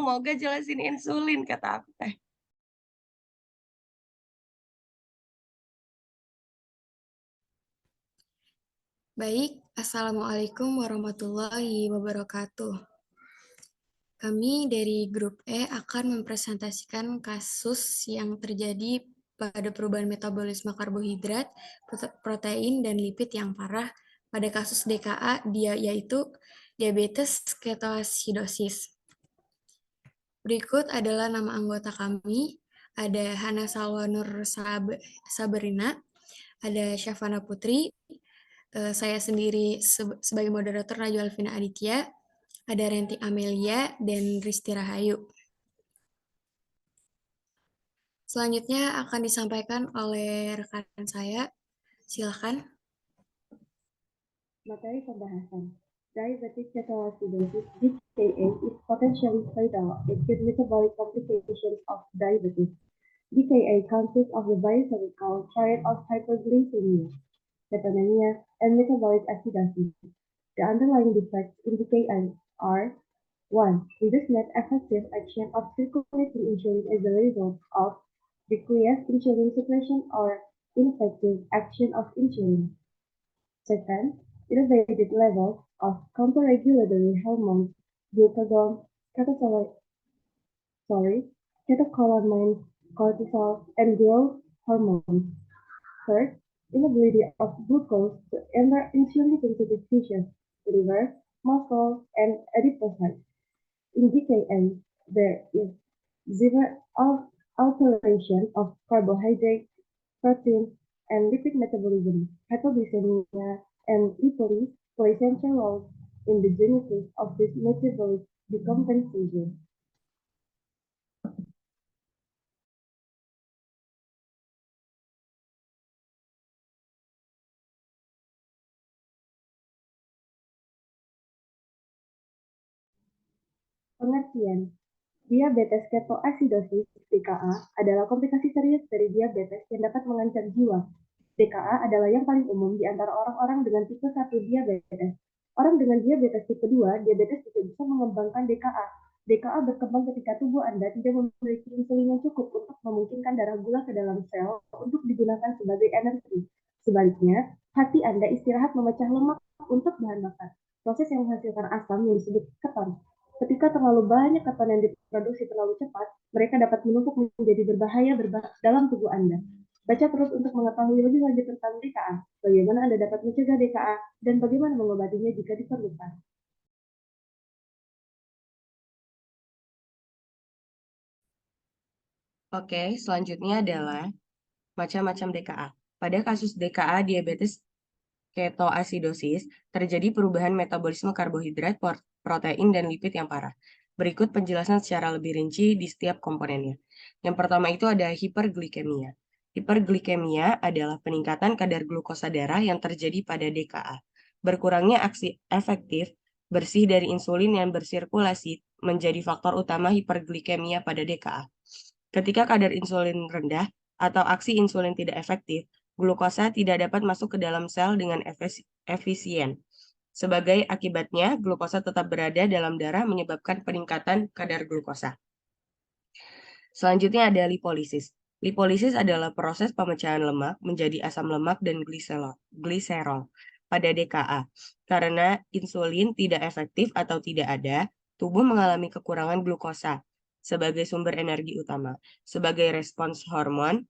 mau gak jelasin insulin, kata aku teh. Baik, Assalamualaikum warahmatullahi wabarakatuh. Kami dari grup E akan mempresentasikan kasus yang terjadi pada perubahan metabolisme karbohidrat, protein, dan lipid yang parah pada kasus DKA, yaitu diabetes ketoasidosis. Berikut adalah nama anggota kami. Ada Hana Salwa Nur Sabrina, ada Syafana Putri, saya sendiri sebagai moderator Najwa Alvina Aditya, ada Renti Amelia, dan Risti Rahayu. Selanjutnya akan disampaikan oleh rekan saya. Silakan. Materi pembahasan. Diabetic ketoacidosis (DKA) is potentially fatal acute metabolic complications of diabetes. DKA consists of the biochemical triad of hyperglycemia, ketonemia, and metabolic acidosis. The underlying defects in DKA are 1. Reduced net effective action of circulating insulin as a result of decreased insulin secretion or ineffective action of insulin. Second, elevated levels of counter-regulatory hormones, glucagon, catecholamines, cortisol, and growth hormones. Third, inability of glucose to enter insulin-sensitive tissues, liver, muscle, and adipocytes. In DKA, there is severe alteration of carbohydrate, protein, and lipid metabolism. Hypoglycemia and lipolysis play central roles in the genesis of this metabolic decompensation. Pengertian. Diabetes ketoasidosis (DKA) adalah komplikasi serius dari diabetes yang dapat mengancam jiwa. DKA adalah yang paling umum di antara orang-orang dengan tipe 1 diabetes. Orang dengan diabetes tipe 2, diabetes juga bisa mengembangkan DKA. DKA berkembang ketika tubuh Anda tidak memiliki insulin yang cukup untuk memungkinkan darah gula ke dalam sel untuk digunakan sebagai energi. Sebaliknya, hati Anda istirahat memecah lemak untuk bahan bakar. Proses yang menghasilkan asam yang disebut keton. Ketika terlalu banyak keton yang diproduksi terlalu cepat, mereka dapat menumpuk menjadi berbahaya dalam tubuh Anda. Baca terus untuk mengetahui lebih lanjut tentang DKA, bagaimana Anda dapat mencegah DKA, dan bagaimana mengobatinya jika diperlukan. Oke, selanjutnya adalah macam-macam DKA. Pada kasus DKA diabetes ketoasidosis, terjadi perubahan metabolisme karbohidrat, protein, dan lipid yang parah. Berikut penjelasan secara lebih rinci di setiap komponennya. Yang pertama itu ada hiperglikemia. Hiperglikemia adalah peningkatan kadar glukosa darah yang terjadi pada DKA. Berkurangnya aksi efektif bersih dari insulin yang bersirkulasi menjadi faktor utama hiperglikemia pada DKA. Ketika kadar insulin rendah atau aksi insulin tidak efektif, glukosa tidak dapat masuk ke dalam sel dengan efisien. Sebagai akibatnya, glukosa tetap berada dalam darah menyebabkan peningkatan kadar glukosa. Selanjutnya ada lipolisis. Lipolisis adalah proses pemecahan lemak menjadi asam lemak dan gliserol pada DKA. Karena insulin tidak efektif atau tidak ada, tubuh mengalami kekurangan glukosa sebagai sumber energi utama. Sebagai respons hormon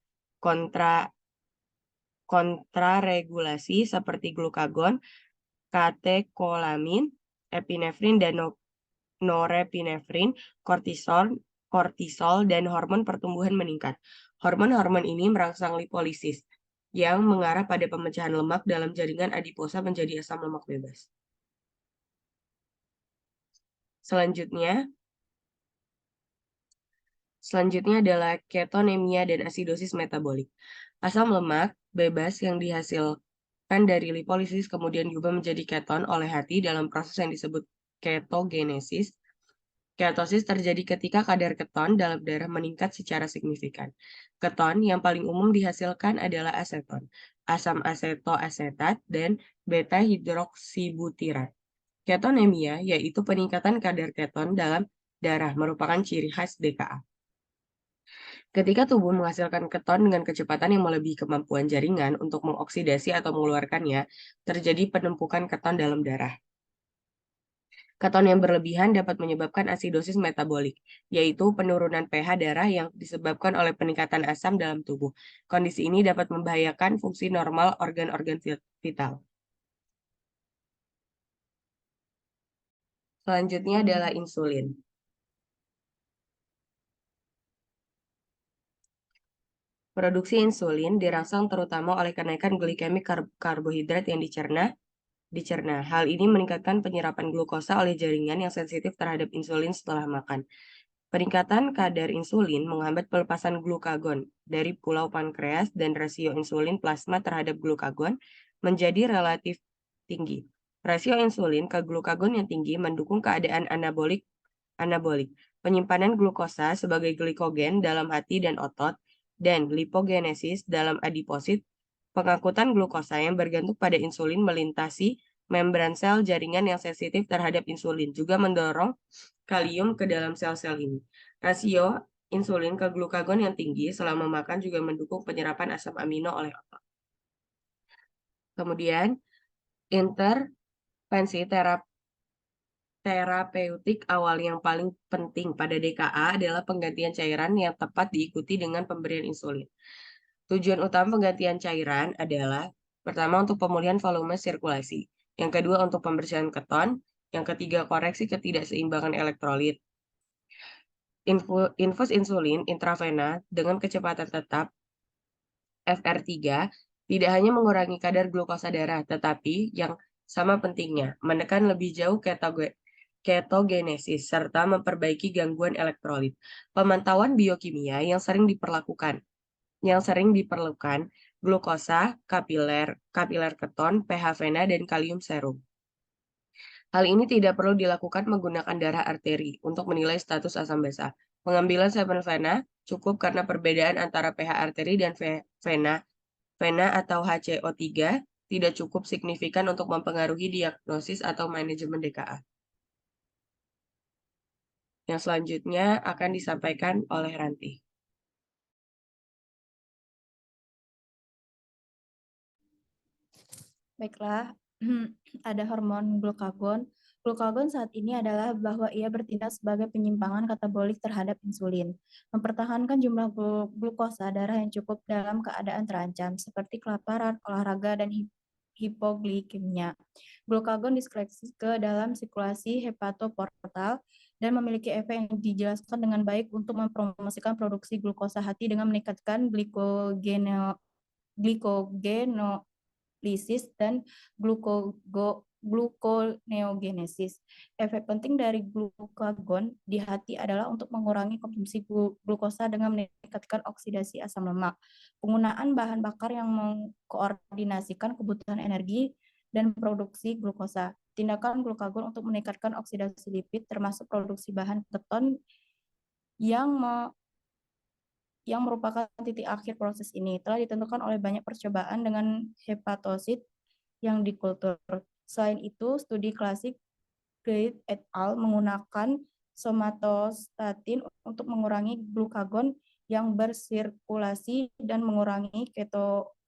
kontraregulasi seperti glukagon, katekolamin, epinefrin, dan norepinefrin, kortisol, dan hormon pertumbuhan meningkat. Hormon-hormon ini merangsang lipolisis yang mengarah pada pemecahan lemak dalam jaringan adiposa menjadi asam lemak bebas. Selanjutnya adalah ketonemia dan asidosis metabolik. Asam lemak bebas yang dihasilkan dari lipolisis kemudian diubah menjadi keton oleh hati dalam proses yang disebut ketogenesis. Ketosis terjadi ketika kadar keton dalam darah meningkat secara signifikan. Keton yang paling umum dihasilkan adalah aseton, asam asetoasetat, dan beta-hidroksibutirat. Ketonemia yaitu peningkatan kadar keton dalam darah, merupakan ciri khas DKA. Ketika tubuh menghasilkan keton dengan kecepatan yang melebihi kemampuan jaringan untuk mengoksidasi atau mengeluarkannya, terjadi penumpukan keton dalam darah. Keton yang berlebihan dapat menyebabkan asidosis metabolik, yaitu penurunan pH darah yang disebabkan oleh peningkatan asam dalam tubuh. Kondisi ini dapat membahayakan fungsi normal organ-organ vital. Selanjutnya adalah insulin. Produksi insulin dirangsang terutama oleh kenaikan glikemik karbohidrat yang dicerna. Hal ini meningkatkan penyerapan glukosa oleh jaringan yang sensitif terhadap insulin setelah makan. Peningkatan kadar insulin menghambat pelepasan glukagon dari pulau pankreas dan rasio insulin plasma terhadap glukagon menjadi relatif tinggi. Rasio insulin ke glukagon yang tinggi mendukung keadaan anabolik, penyimpanan glukosa sebagai glikogen dalam hati dan otot, dan lipogenesis dalam adiposit, pengangkutan glukosa yang bergantung pada insulin melintasi membran sel jaringan yang sensitif terhadap insulin, juga mendorong kalium ke dalam sel-sel ini. Rasio insulin ke glukagon yang tinggi selama makan juga mendukung penyerapan asam amino oleh otot. Kemudian, intervensi terapeutik awal yang paling penting pada DKA adalah penggantian cairan yang tepat diikuti dengan pemberian insulin. Tujuan utama penggantian cairan adalah pertama untuk pemulihan volume sirkulasi, yang kedua untuk pembersihan keton, yang ketiga koreksi ketidakseimbangan elektrolit. Infus insulin intravena dengan kecepatan tetap FR3 tidak hanya mengurangi kadar glukosa darah, tetapi yang sama pentingnya, menekan lebih jauh ketogenesis serta memperbaiki gangguan elektrolit. Pemantauan biokimia yang sering diperlukan, glukosa, kapiler keton, pH vena, dan kalium serum. Hal ini tidak perlu dilakukan menggunakan darah arteri untuk menilai status asam basa. Pengambilan sampel vena cukup karena perbedaan antara pH arteri dan vena atau HCO3 tidak cukup signifikan untuk mempengaruhi diagnosis atau manajemen DKA. Yang selanjutnya akan disampaikan oleh Ranti. Baiklah, ada hormon glukagon. Glukagon saat ini adalah bahwa ia bertindak sebagai penyimpangan katabolik terhadap insulin, mempertahankan jumlah glukosa darah yang cukup dalam keadaan terancam, seperti kelaparan, olahraga, dan hipoglikemia. Glukagon diskreksi ke dalam sirkulasi hepatoportal dan memiliki efek yang dijelaskan dengan baik untuk mempromosikan produksi glukosa hati dengan meningkatkan glucogenolysis dan gluconeogenesis. Efek penting dari glukagon di hati adalah untuk mengurangi konsumsi glukosa dengan meningkatkan oksidasi asam lemak. Penggunaan bahan bakar yang mengkoordinasikan kebutuhan energi dan produksi glukosa. Tindakan glukagon untuk meningkatkan oksidasi lipid termasuk produksi bahan keton yang merupakan titik akhir proses ini telah ditentukan oleh banyak percobaan dengan hepatosit yang dikultur. Selain itu, studi klasik Gait et al. Menggunakan somatostatin untuk mengurangi glukagon yang bersirkulasi dan mengurangi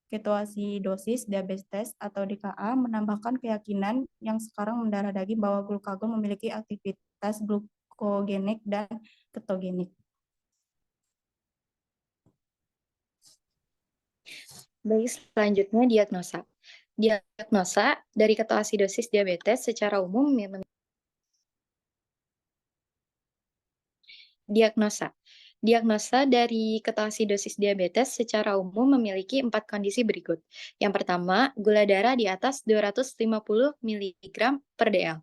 ketoasidosis diabetes atau DKA, menambahkan keyakinan yang sekarang mendarah daging bahwa glukagon memiliki aktivitas glukogenik dan ketogenik. Baik, selanjutnya diagnosa. Diagnosa dari ketoasidosis diabetes secara umum Diagnosa dari ketoasidosis diabetes secara umum memiliki 4 kondisi berikut. Yang pertama, gula darah di atas 250 mg per dl.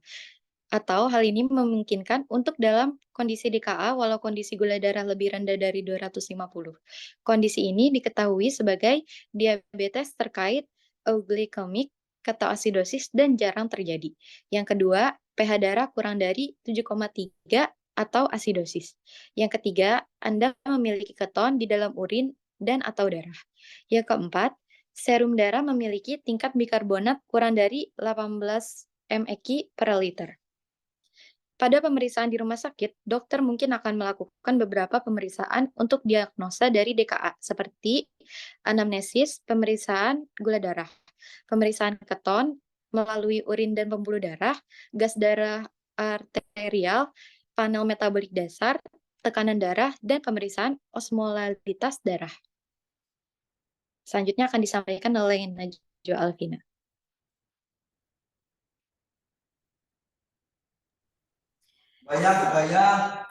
Atau hal ini memungkinkan untuk dalam kondisi DKA walau kondisi gula darah lebih rendah dari 250. Kondisi ini diketahui sebagai diabetes terkait euglycemic, ketoasidosis, dan jarang terjadi. Yang kedua, pH darah kurang dari 7,3 atau asidosis. Yang ketiga, Anda memiliki keton di dalam urin dan atau darah. Yang keempat, serum darah memiliki tingkat bikarbonat kurang dari 18 mEq per liter. Pada pemeriksaan di rumah sakit, dokter mungkin akan melakukan beberapa pemeriksaan untuk diagnosa dari DKA, seperti anamnesis, pemeriksaan gula darah, pemeriksaan keton melalui urin dan pembuluh darah, gas darah arterial, panel metabolik dasar, tekanan darah, dan pemeriksaan osmolalitas darah. Selanjutnya akan disampaikan oleh Najwa Alvina. Bayang.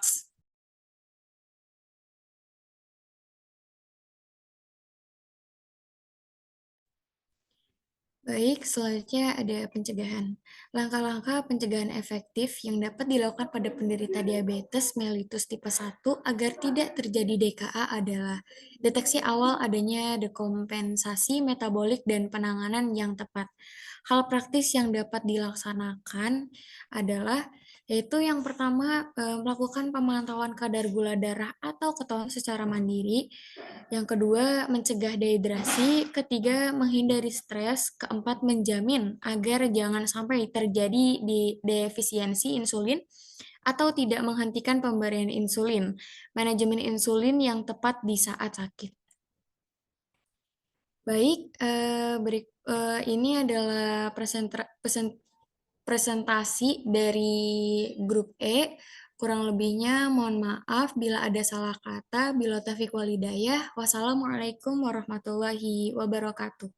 Baik, selanjutnya ada pencegahan. Langkah-langkah pencegahan efektif yang dapat dilakukan pada penderita diabetes mellitus tipe 1 agar tidak terjadi DKA adalah deteksi awal adanya dekompensasi metabolik dan penanganan yang tepat. Hal praktis yang dapat dilaksanakan adalah yaitu yang pertama melakukan pemantauan kadar gula darah atau keton secara mandiri. Yang kedua, mencegah dehidrasi. Ketiga, menghindari stres. Keempat, menjamin agar jangan sampai terjadi defisiensi insulin atau tidak menghentikan pemberian insulin. Manajemen insulin yang tepat di saat sakit. Baik, ini adalah presentasi dari grup E. Kurang lebihnya mohon maaf bila ada salah kata. Bila taufiq walhidayah. Wassalamualaikum warahmatullahi wabarakatuh.